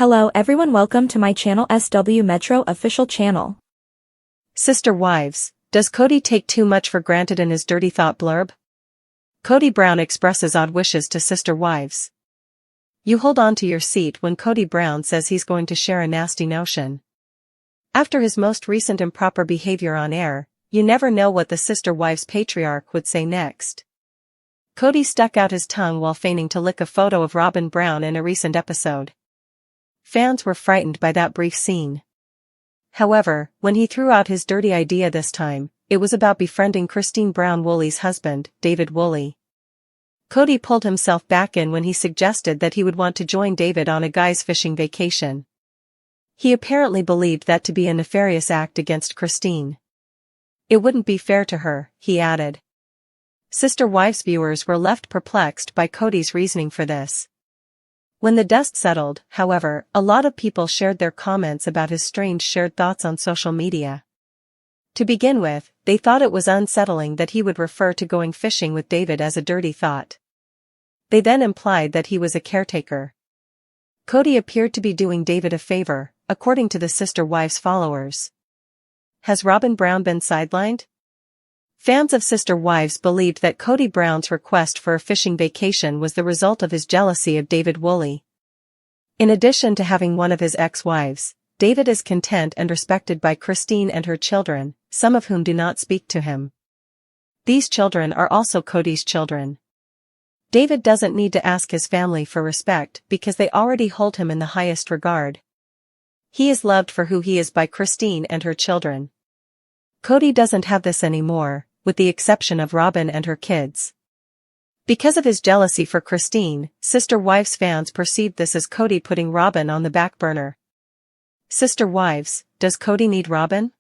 Hello everyone, welcome to my channel SW Metro official channel. Sister Wives, does Kody take too much for granted in his dirty thought blurb? Kody Brown expresses odd wishes to Sister Wives. You hold on to your seat when Kody Brown says he's going to share a nasty notion. After his most recent improper behavior on air, you never know what the Sister Wives patriarch would say next. Kody stuck out his tongue while feigning to lick a photo of Robin Brown in a recent episode. Fans were frightened by that brief scene. However, when he threw out his dirty idea this time, it was about befriending Christine Brown Woolley's husband, David Woolley. Kody pulled himself back in when he suggested that he would want to join David on a guy's fishing vacation. He apparently believed that to be a nefarious act against Christine. It wouldn't be fair to her, he added. Sister Wives viewers were left perplexed by Kody's reasoning for this. When the dust settled, however, a lot of people shared their comments about his strange shared thoughts on social media. To begin with, they thought it was unsettling that he would refer to going fishing with David as a dirty thought. They then implied that he was a caretaker. Kody appeared to be doing David a favor, according to the Sister Wives followers. Has Robin Brown been sidelined? Fans of Sister Wives believed that Kody Brown's request for a fishing vacation was the result of his jealousy of David Woolley. In addition to having one of his ex-wives, David is content and respected by Christine and her children, some of whom do not speak to him. These children are also Kody's children. David doesn't need to ask his family for respect because they already hold him in the highest regard. He is loved for who he is by Christine and her children. Kody doesn't have this anymore, with the exception of Robin and her kids. Because of his jealousy for Christine, Sister Wives fans perceived this as Kody putting Robin on the back burner. Sister Wives, does Kody need Robin?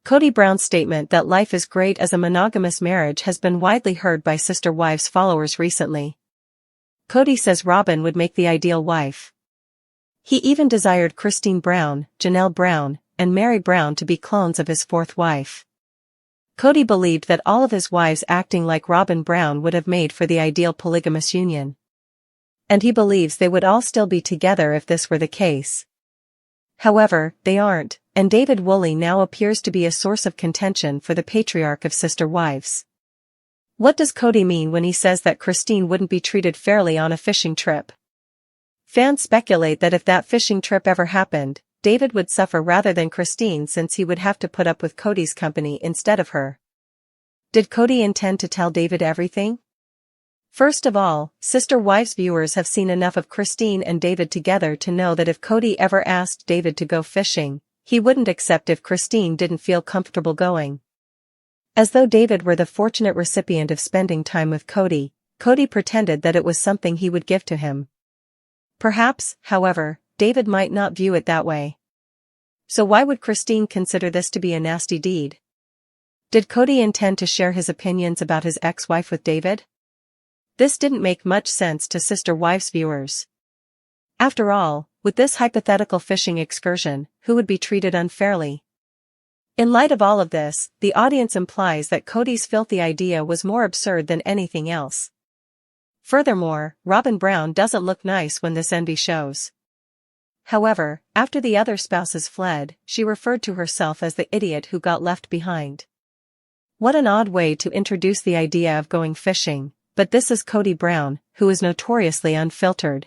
Kody Brown's statement that life is great as a monogamous marriage has been widely heard by Sister Wives followers recently. Kody says Robin would make the ideal wife. He even desired Christine Brown, Janelle Brown, and Mary Brown to be clones of his fourth wife. Kody believed that all of his wives acting like Robin Brown would have made for the ideal polygamous union. And he believes they would all still be together if this were the case. However, they aren't, and David Woolley now appears to be a source of contention for the patriarch of Sister Wives. What does Kody mean when he says that Christine wouldn't be treated fairly on a fishing trip? Fans speculate that if that fishing trip ever happened, David would suffer rather than Christine since he would have to put up with Kody's company instead of her. Did Kody intend to tell David everything? First of all, Sister Wives viewers have seen enough of Christine and David together to know that if Kody ever asked David to go fishing, he wouldn't accept if Christine didn't feel comfortable going. As though David were the fortunate recipient of spending time with Kody, Kody pretended that it was something he would give to him. Perhaps, however, David might not view it that way. So why would Christine consider this to be a nasty deed? Did Kody intend to share his opinions about his ex-wife with David? This didn't make much sense to Sister Wives viewers. After all, with this hypothetical fishing excursion, who would be treated unfairly? In light of all of this, the audience implies that Kody's filthy idea was more absurd than anything else. Furthermore, Robin Brown doesn't look nice when this envy shows. However, after the other spouses fled, she referred to herself as the idiot who got left behind. What an odd way to introduce the idea of going fishing, but this is Kody Brown, who is notoriously unfiltered.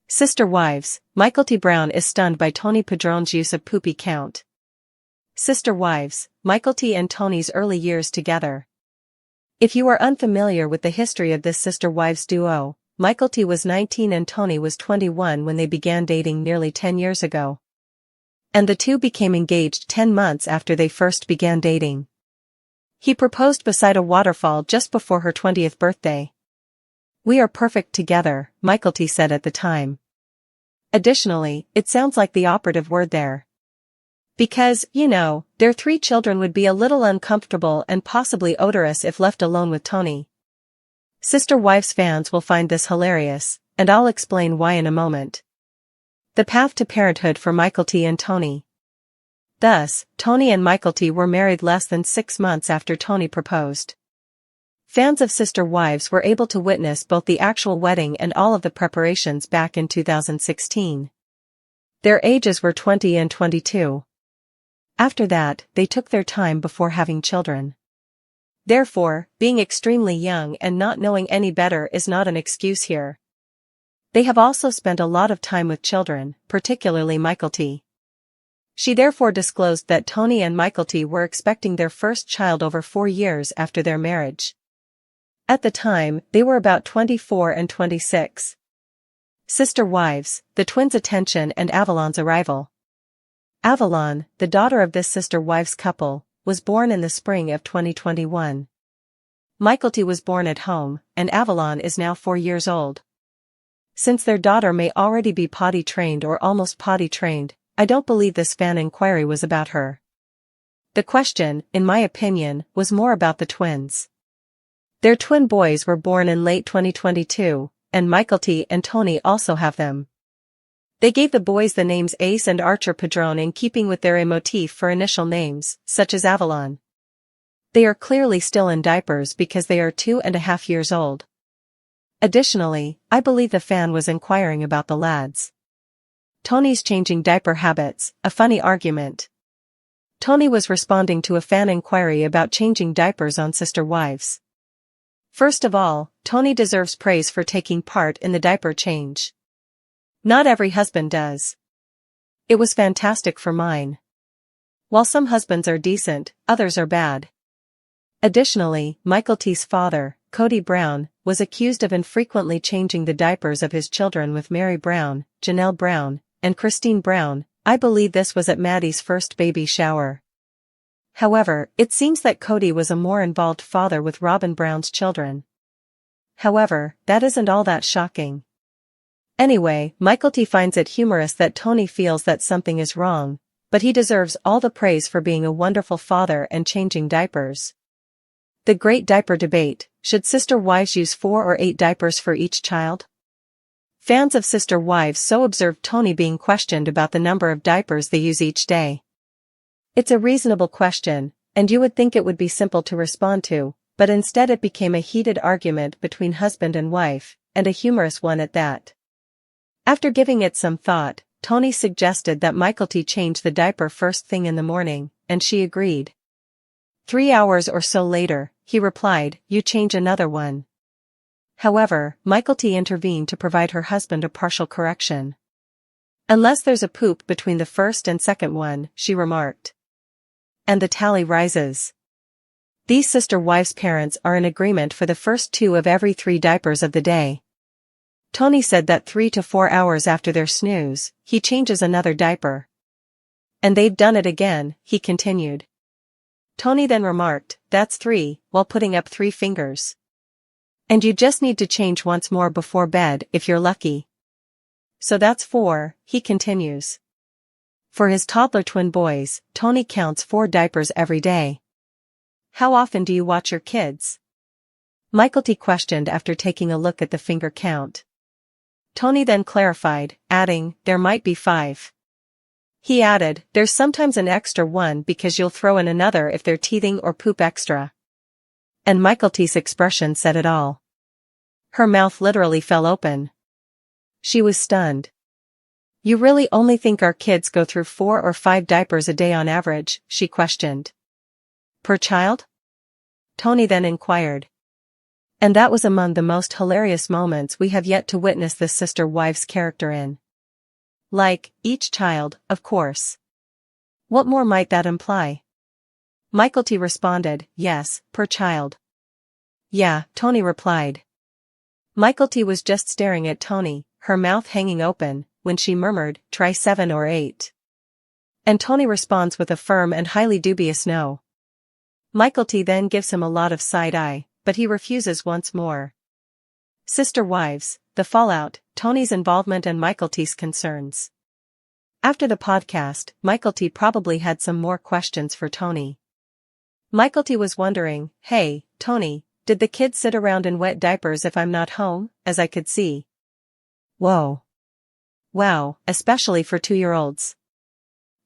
Sister Wives, Michael T. Brown is stunned by Tony Padron's use of poopy count. Sister Wives, Michael T. and Tony's early years together. If you are unfamiliar with the history of this Sister Wives duo, Michael T. was 19 and Tony was 21 when they began dating nearly 10 years ago. And the two became engaged 10 months after they first began dating. He proposed beside a waterfall just before her 20th birthday. "We are perfect together," Michael T. said at the time. Additionally, it sounds like the operative word there. Because, their 3 children would be a little uncomfortable and possibly odorous if left alone with Tony. Sister Wives fans will find this hilarious, and I'll explain why in a moment. The path to parenthood for Michael T. and Tony. Thus, Tony and Michael T. were married less than 6 months after Tony proposed. Fans of Sister Wives were able to witness both the actual wedding and all of the preparations back in 2016. Their ages were 20 and 22. After that, they took their time before having children. Therefore, being extremely young and not knowing any better is not an excuse here. They have also spent a lot of time with children, particularly Mykelti. She therefore disclosed that Tony and Mykelti were expecting their first child over 4 years after their marriage. At the time, they were about 24 and 26. Sister wives, the twins' attention and Avalon's arrival. Avalon, the daughter of this sister wives couple, was born in the spring of 2021. Mykelti was born at home, and Avalon is now 4 years old. Since their daughter may already be potty trained or almost potty trained, I don't believe this fan inquiry was about her. The question, in my opinion, was more about the twins. Their twin boys were born in late 2022, and Mykelti and Tony also have them. They gave the boys the names Ace and Archer Padrone in keeping with their motif for initial names, such as Avalon. They are clearly still in diapers because they are 2.5 years old. Additionally, I believe the fan was inquiring about the lads. Tony's changing diaper habits, a funny argument. Tony was responding to a fan inquiry about changing diapers on Sister Wives. First of all, Tony deserves praise for taking part in the diaper change. Not every husband does. It was fantastic for mine. While some husbands are decent, others are bad. Additionally, Mykelti's father, Kody Brown, was accused of infrequently changing the diapers of his children with Mary Brown, Janelle Brown, and Christine Brown. I believe this was at Maddie's first baby shower. However, it seems that Kody was a more involved father with Robin Brown's children. However, that isn't all that shocking. Anyway, Mykelti finds it humorous that Tony feels that something is wrong, but he deserves all the praise for being a wonderful father and changing diapers. The great diaper debate: should sister wives use 4 or 8 diapers for each child? Fans of Sister Wives so observed Tony being questioned about the number of diapers they use each day. It's a reasonable question, and you would think it would be simple to respond to, but instead it became a heated argument between husband and wife, and a humorous one at that. After giving it some thought, Tony suggested that Mykelti change the diaper first thing in the morning, and she agreed. 3 hours or so later, he replied, "You change another one." However, Mykelti intervened to provide her husband a partial correction. "Unless there's a poop between the first and second one," she remarked. And the tally rises. These sister wives' parents are in agreement for the first 2 of every 3 diapers of the day. Tony said that 3 to 4 hours after their snooze, he changes another diaper. "And they've done it again," he continued. Tony then remarked, "That's 3, while putting up 3 fingers. And you just need to change once more before bed if you're lucky. So that's 4, he continues. For his toddler twin boys, Tony counts 4 diapers every day. "How often do you watch your kids?" Mykelti questioned after taking a look at the finger count. Tony then clarified, adding, "There might be 5. He added, "There's sometimes an extra one because you'll throw in another if they're teething or poop extra." And Mykelti's expression said it all. Her mouth literally fell open. She was stunned. "You really only think our kids go through 4 or 5 diapers a day on average?" she questioned. "Per child?" Tony then inquired. And that was among the most hilarious moments we have yet to witness this sister wives character in. Like, each child, of course. What more might that imply? Mykelti responded, "Yes, per child." "Yeah," Tony replied. Mykelti was just staring at Tony, her mouth hanging open, when she murmured, "Try 7 or 8. And Tony responds with a firm and highly dubious no. Mykelti then gives him a lot of side-eye, but he refuses once more. Sister wives, the fallout, Tony's involvement and Mykelti's concerns. After the podcast, Mykelti probably had some more questions for Tony. Mykelti was wondering, "Hey, Tony, did the kids sit around in wet diapers if I'm not home, as I could see?" Whoa. Wow, especially for 2-year-olds.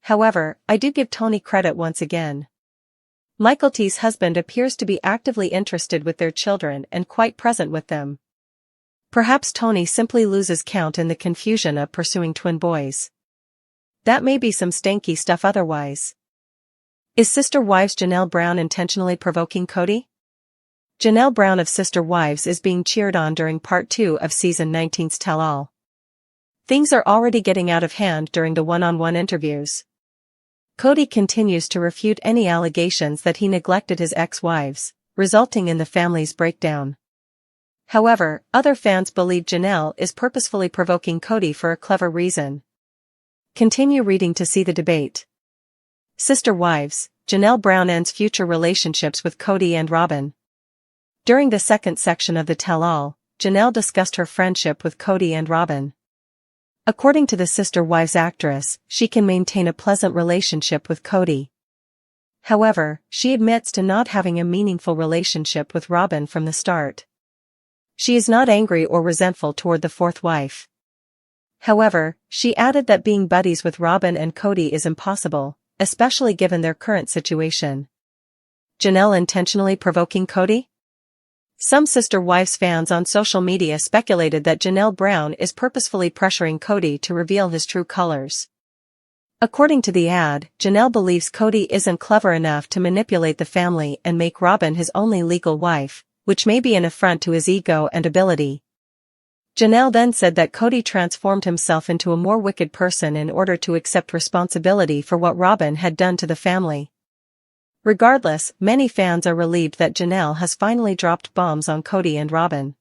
However, I do give Tony credit once again. Mykelti's husband appears to be actively interested with their children and quite present with them. Perhaps Tony simply loses count in the confusion of pursuing twin boys. That may be some stanky stuff otherwise. Is Sister Wives Janelle Brown intentionally provoking Kody? Janelle Brown of Sister Wives is being cheered on during part 2 of season 19's tell-all. Things are already getting out of hand during the one-on-one interviews. Kody continues to refute any allegations that he neglected his ex-wives, resulting in the family's breakdown. However, other fans believe Janelle is purposefully provoking Kody for a clever reason. Continue reading to see the debate. Sister Wives, Janelle Brown ends future relationships with Kody and Robin. During the second section of the tell-all, Janelle discussed her friendship with Kody and Robin. According to the Sister Wives actress, she can maintain a pleasant relationship with Kody. However, she admits to not having a meaningful relationship with Robin from the start. She is not angry or resentful toward the fourth wife. However, she added that being buddies with Robin and Kody is impossible, especially given their current situation. Janelle intentionally provoking Kody? Some Sister Wives fans on social media speculated that Janelle Brown is purposefully pressuring Kody to reveal his true colors. According to the ad, Janelle believes Kody isn't clever enough to manipulate the family and make Robin his only legal wife, which may be an affront to his ego and ability. Janelle then said that Kody transformed himself into a more wicked person in order to accept responsibility for what Robin had done to the family. Regardless, many fans are relieved that Janelle has finally dropped bombs on Kody and Robin.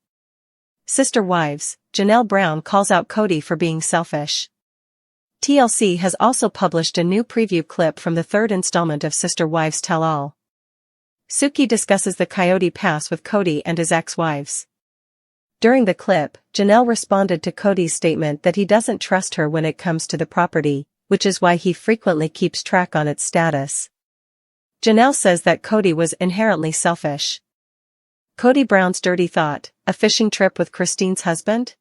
Sister Wives, Janelle Brown calls out Kody for being selfish. TLC has also published a new preview clip from the third installment of Sister Wives Tell All. Suki discusses the Coyote Pass with Kody and his ex-wives. During the clip, Janelle responded to Kody's statement that he doesn't trust her when it comes to the property, which is why he frequently keeps track on its status. Janelle says that Kody was inherently selfish. Kody Brown's dirty thought, a fishing trip with Christine's husband?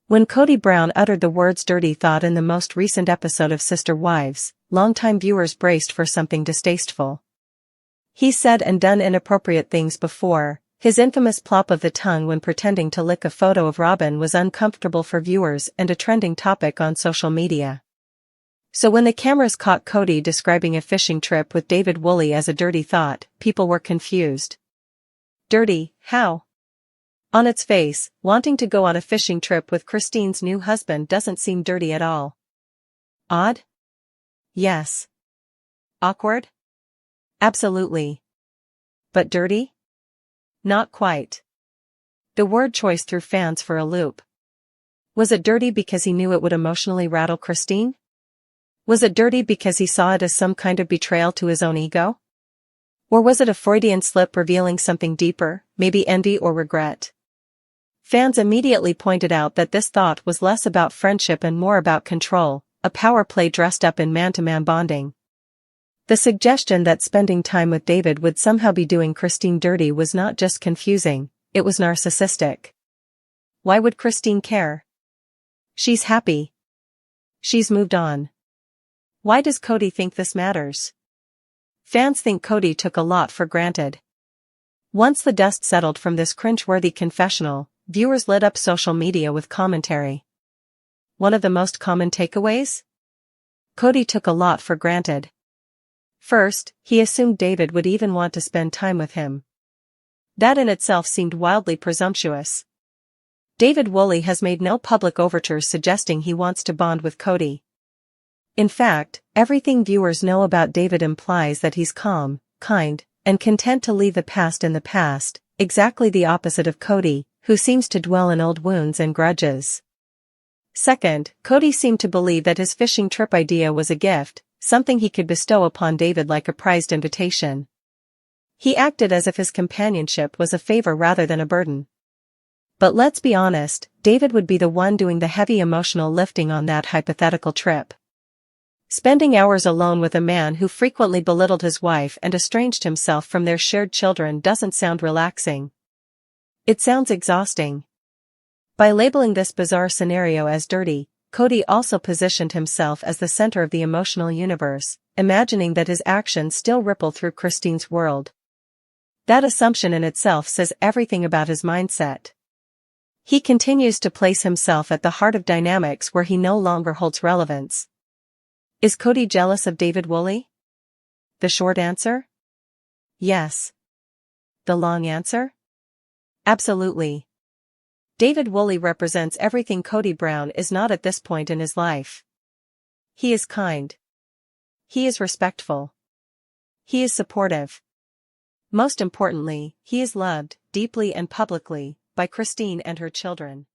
When Kody Brown uttered the words dirty thought in the most recent episode of Sister Wives, longtime viewers braced for something distasteful. He said and done inappropriate things before. His infamous plop of the tongue when pretending to lick a photo of Robin was uncomfortable for viewers and a trending topic on social media. So when the cameras caught Kody describing a fishing trip with David Woolley as a dirty thought, people were confused. Dirty, how? On its face, wanting to go on a fishing trip with Christine's new husband doesn't seem dirty at all. Odd? Yes. Awkward? Absolutely. But dirty? Not quite. The word choice threw fans for a loop. Was it dirty because he knew it would emotionally rattle Christine? Was it dirty because he saw it as some kind of betrayal to his own ego? Or was it a Freudian slip revealing something deeper, maybe envy or regret? Fans immediately pointed out that this thought was less about friendship and more about control, a power play dressed up in man-to-man bonding. The suggestion that spending time with David would somehow be doing Christine dirty was not just confusing, it was narcissistic. Why would Christine care? She's happy. She's moved on. Why does Kody think this matters? Fans think Kody took a lot for granted. Once the dust settled from this cringe-worthy confessional, viewers lit up social media with commentary. One of the most common takeaways? Kody took a lot for granted. First, he assumed David would even want to spend time with him. That in itself seemed wildly presumptuous. David Woolley has made no public overtures suggesting he wants to bond with Kody. In fact, everything viewers know about David implies that he's calm, kind, and content to leave the past in the past, exactly the opposite of Kody, who seems to dwell in old wounds and grudges. Second, Kody seemed to believe that his fishing trip idea was a gift, something he could bestow upon David like a prized invitation. He acted as if his companionship was a favor rather than a burden. But let's be honest, David would be the one doing the heavy emotional lifting on that hypothetical trip. Spending hours alone with a man who frequently belittled his wife and estranged himself from their shared children doesn't sound relaxing. It sounds exhausting. By labeling this bizarre scenario as dirty, Kody also positioned himself as the center of the emotional universe, imagining that his actions still ripple through Christine's world. That assumption in itself says everything about his mindset. He continues to place himself at the heart of dynamics where he no longer holds relevance. Is Kody jealous of David Woolley? The short answer? Yes. The long answer? Absolutely. David Woolley represents everything Kody Brown is not at this point in his life. He is kind. He is respectful. He is supportive. Most importantly, he is loved, deeply and publicly, by Christine and her children.